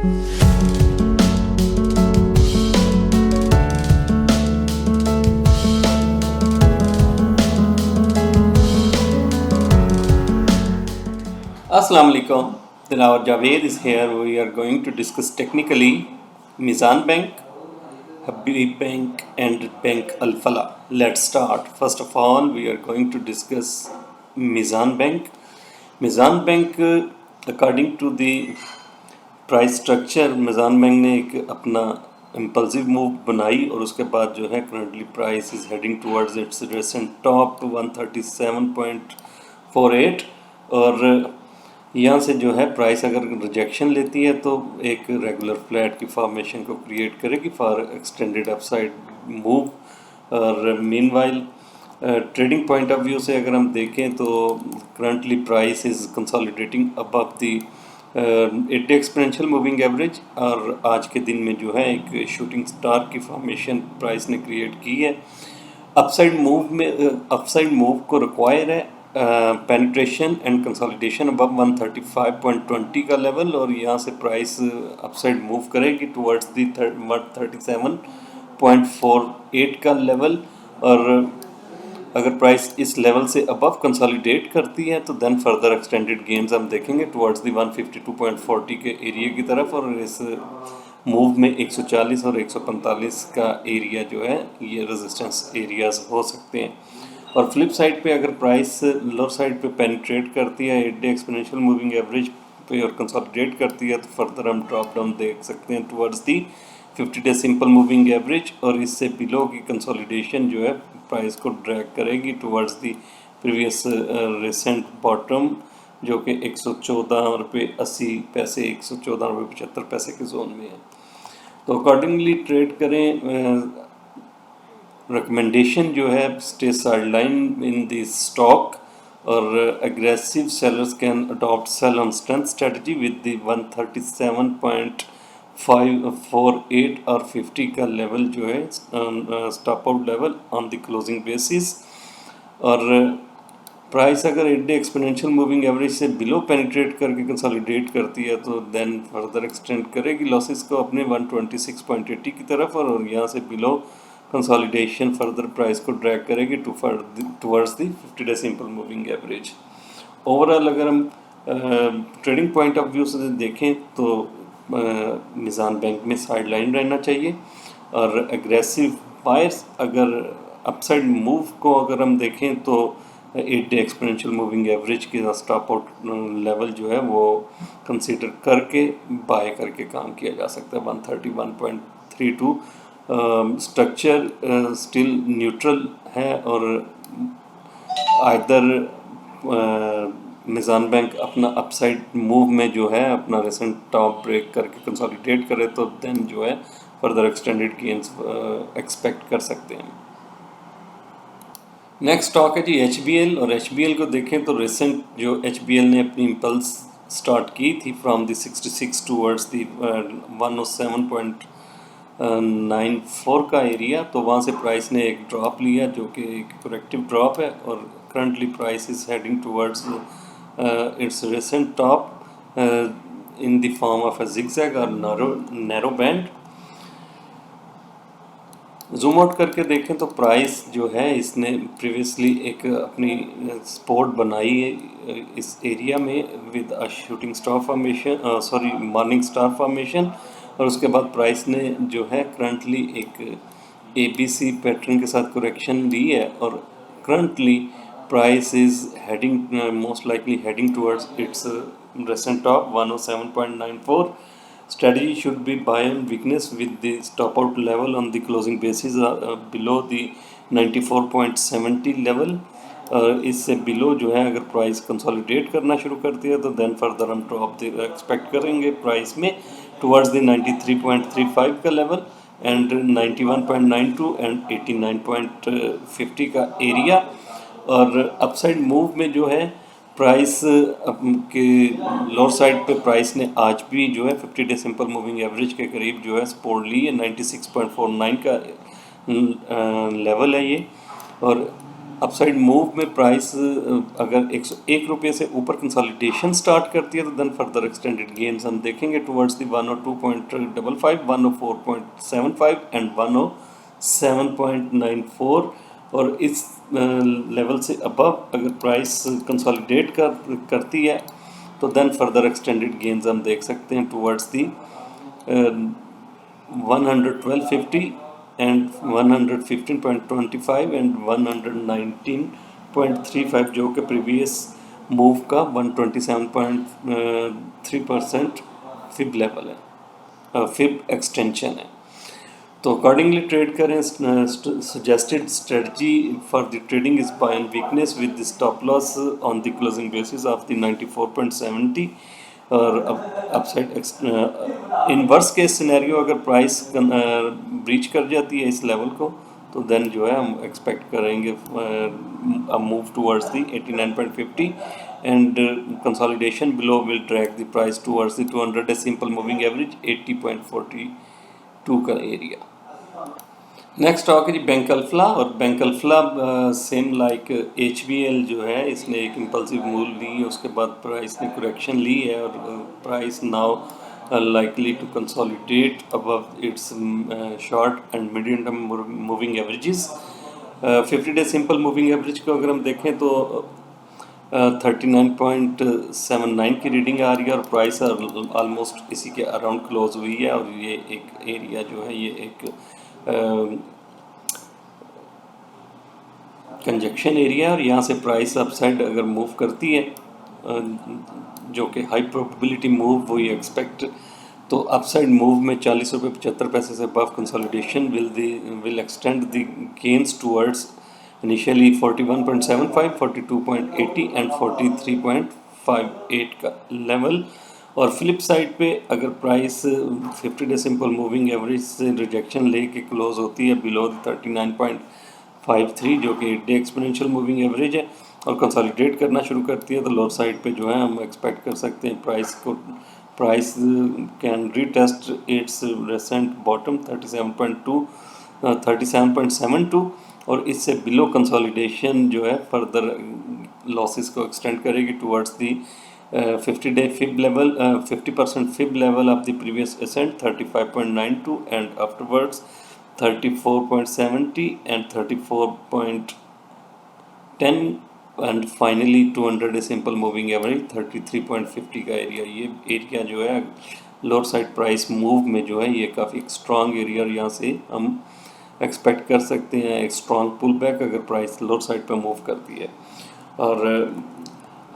Assalamu alaikum. Dilawar Javed is here. We are going to discuss technically Mizan Bank, Habib Bank, and Bank Al Falah. Let's start. First of all, we are going to discuss Mizan Bank. Mizan Bank, according to the price structure, Meezan bank ने एक अपना impulsive move बनाई और उसके बाद जो है currently price is heading towards it's recent top 137.48 और यहाँ से जो है प्राइस अगर रिजेक्शन लेती है तो एक रेगुलर फ्लैट की फॉर्मेशन को क्रिएट करेगी फॉर एक्सटेंडेड अपसाइड मूव। और meanwhile trading point of view से अगर हम देखें तो currently price is consolidating above the 8 exponential moving average और आज के दिन में जो है एक शूटिंग स्टार की फॉर्मेशन प्राइस ने क्रिएट की है। अपसाइड मूव को रिक्वायर है पेनिट्रेशन एंड कंसोलिडेशन अबव 135.20 का लेवल और यहाँ से प्राइस अपसाइड मूव करेगी टुवर्ड्स दी 137.48 का लेवल। और अगर प्राइस इस लेवल से अबव कंसोलिडेट करती है तो देन फर्दर एक्सटेंडेड गेन्स हम देखेंगे टुवर्ड्स दी 152.40 के एरिया की तरफ और इस मूव में 140 और 145 का एरिया जो है ये रेजिस्टेंस एरियाज हो सकते हैं। और फ्लिप साइड पे अगर प्राइस लोअर साइड पे पेनिट्रेट करती है 8 डे एक्सपोनेंशियल मूविंग एवरेज पे और कंसोलिडेट करती है तो फर्दर हम ड्रॉप डाउन देख सकते हैं towards the 50 day simple moving average और इससे बिलो की कंसोलिडेशन जो है प्राइस को ड्रैग करेगी towards the previous recent bottom जो कि 114 रुपये 80 पैसे 114 रुपये 75 पैसे के जोन में है। तो अकॉर्डिंगली ट्रेड करें। रिकमेंडेशन जो है stay sideline in the stock और aggressive sellers can adopt sell on strength strategy with the 137.548 और 50 का लेवल जो है stop out level on the closing basis. और प्राइस अगर 8 डे एक्सपोनेंशियल मूविंग एवरेज से बिलो पेनिट्रेट करके कंसोलिडेट करती है तो देन फर्दर एक्सटेंड करेगी लॉसेस को अपने 126.80 की तरफ और यहाँ से बिलो कंसोलिडेशन फर्दर प्राइस को ड्रैग करेगी towards the 50 day simple moving average. Overall अगर हम ट्रेडिंग पॉइंट ऑफ व्यू से देखें तो मिज़ान बैंक में साइड लाइन रहना चाहिए और एग्रेसिव बायर्स अगर अपसाइड मूव को अगर हम देखें तो 8 डे एक्सपोनेंशियल मूविंग एवरेज के स्टॉप आउट लेवल जो है वो कंसीडर करके बाय करके काम किया जा सकता है 131.32। स्ट्रक्चर स्टिल न्यूट्रल है और आइदर मिज़ान बैंक अपना अपसाइड मूव में जो है अपना रिसेंट टॉप ब्रेक करके कंसोलिडेट करे तो देन जो है फर्दर एक्सटेंडेड गेन्स एक्सपेक्ट कर सकते हैं। नेक्स्ट स्टॉक है जी HBL और HBL को देखें तो रिसेंट जो HBL ने अपनी इम्पल्स स्टार्ट की थी फ्रॉम द 66 टूवर्ड्स दी 107.94 का एरिया तो वहाँ से प्राइस ने एक ड्रॉप लिया जो कि एक करेक्टिव ड्रॉप है और currently price is heading towards its recent top in the form of a zigzag और नैरो बैंड। जूम आउट करके देखें तो प्राइस जो है इसने प्रीवियसली एक अपनी सपोर्ट बनाई है इस एरिया में with a shooting star formation morning star formation और उसके बाद प्राइस ने जो है करंटली एक ABC पैटर्न के साथ करेक्शन ली है और currently price is heading most likely heading towards it's recent top 107.94। Strategy should be buy on weakness with the stop out level on the closing basis below the 94.70 level। इससे below जो है अगर price consolidate करना शुरू करती है तो then further हम ड्रॉप एक्सपेक्ट करेंगे प्राइस में टुवर्ड्स द 93.35 का लेवल एंड 91.92 एंड 89.50 का एरिया। और अपसाइड मूव में जो है प्राइस के लोअर साइड पे प्राइस ने आज भी जो है 50 डे सिंपल मूविंग एवरेज के करीब जो है सपोर्ट ली है 96.49 का लेवल है ये। और अपसाइड मूव में प्राइस अगर 101 रुपये से ऊपर कंसोलिडेशन स्टार्ट करती है तो देन फर्दर एक्सटेंडेड गेन्स हम देखेंगे टुवर्ड्स दी 102.55, 104.75 एंड 107.94। और इस लेवल से अबव अगर प्राइस कंसोलिडेट करती है तो देन फर्दर एक्सटेंडेड गेन्स हम देख सकते हैं टुवर्ड्स दी 112.50 एंड 115.25 एंड 119.35 जो कि प्रीवियस मूव का 127.3% फिब लेवल है, फिब एक्सटेंशन है। तो अकॉर्डिंगली ट्रेड करें। Suggested strategy for the trading is by and weakness with the stop loss on the closing basis of the 94.70 और upside inverse के scenario अगर प्राइस ब्रीच कर जाती है इस लेवल को तो देन जो है हम एक्सपेक्ट करेंगे move towards the 89.50 and consolidation below will drag the price towards the 200 day simple moving average 80.42 का एरिया। नेक्स्ट स्टॉक है जी बैंक अल्फला। और bank Alfalah same like HBL जो है इसने एक इम्पल्सिव मूव ली, उसके बाद प्राइस ने करेक्शन ली है और price now likely to consolidate above its short and medium term moving averages। 50 day simple moving average को अगर हम देखें तो 39.79 की रीडिंग आ रही है और प्राइस ऑलमोस्ट इसी के अराउंड क्लोज हुई है और ये एक एरिया जो है ये एक कंजक्शन एरिया और यहाँ से प्राइस अपसाइड अगर मूव करती है जो कि हाई प्रोबेबिलिटी मूव वही एक्सपेक्ट, तो अपसाइड मूव में 40.75 से above consolidation will extend the gains towards initially 41.75, 42.80 and 43.58 का लेवल। और फ्लिप साइड पे अगर price 50 day simple moving average से रिजेक्शन लेके क्लोज होती है बिलो 39.53 जो कि 8 डे एक्सपोनेंशियल मूविंग एवरेज है और कंसोलिडेट करना शुरू करती है तो लोअर साइड पे जो है हम एक्सपेक्ट कर सकते हैं price can retest its recent bottom 37.72 और इससे बिलो कंसोलिडेशन जो है फर्दर लॉसेस को एक्सटेंड करेगी towards the 50 day fib level 50% fib level of the previous ascent 35.92 and afterwards 34.70 and 34.10 and finally 200 day simple moving average 33.50 का area. ये area जो है लोअर साइड प्राइस मूव में जो है ये काफ़ी स्ट्रॉन्ग एरिया और यहाँ से हम एक्सपेक्ट कर सकते हैं एक स्ट्रॉन्ग पुल बैक अगर प्राइस लोअर साइड पर मूव करती है। और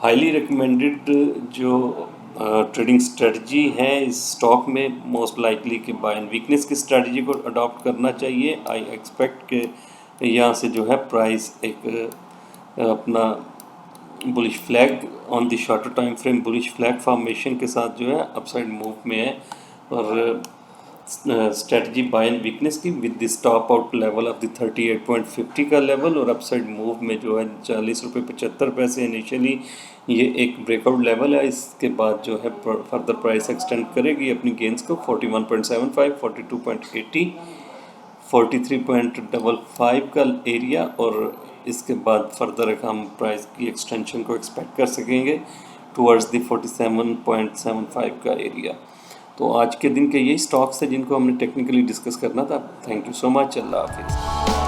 हाईली रिकमेंडेड जो ट्रेडिंग स्ट्रेटजी है इस स्टॉक में मोस्ट लाइकली कि बाय एंड वीकनेस की स्ट्रेटजी को अडॉप्ट करना चाहिए। आई एक्सपेक्ट कि यहाँ से जो है प्राइस एक अपना bullish flag on the shorter time frame bullish flag formation के साथ जो है अपसाइड मूव में है और स्ट्रेटजी बाय एंड वीकनेस की with the stop out level of the 38.50 का लेवल और अपसाइड मूव में जो है 40.75 इनिशियली ये एक ब्रेकआउट लेवल है। इसके बाद जो है फर्दर प्राइस एक्सटेंड करेगी अपनी गेंस को 41.75, 42.80, 43.55 का एरिया और इसके बाद फर्दर हम प्राइस की एक्सटेंशन को एक्सपेक्ट कर सकेंगे टुवर्ड्स द 47.75 का एरिया। तो आज के दिन के यही स्टॉक्स थे जिनको हमने टेक्निकली डिस्कस करना था। Thank you so much. अल्लाह हाफिज़।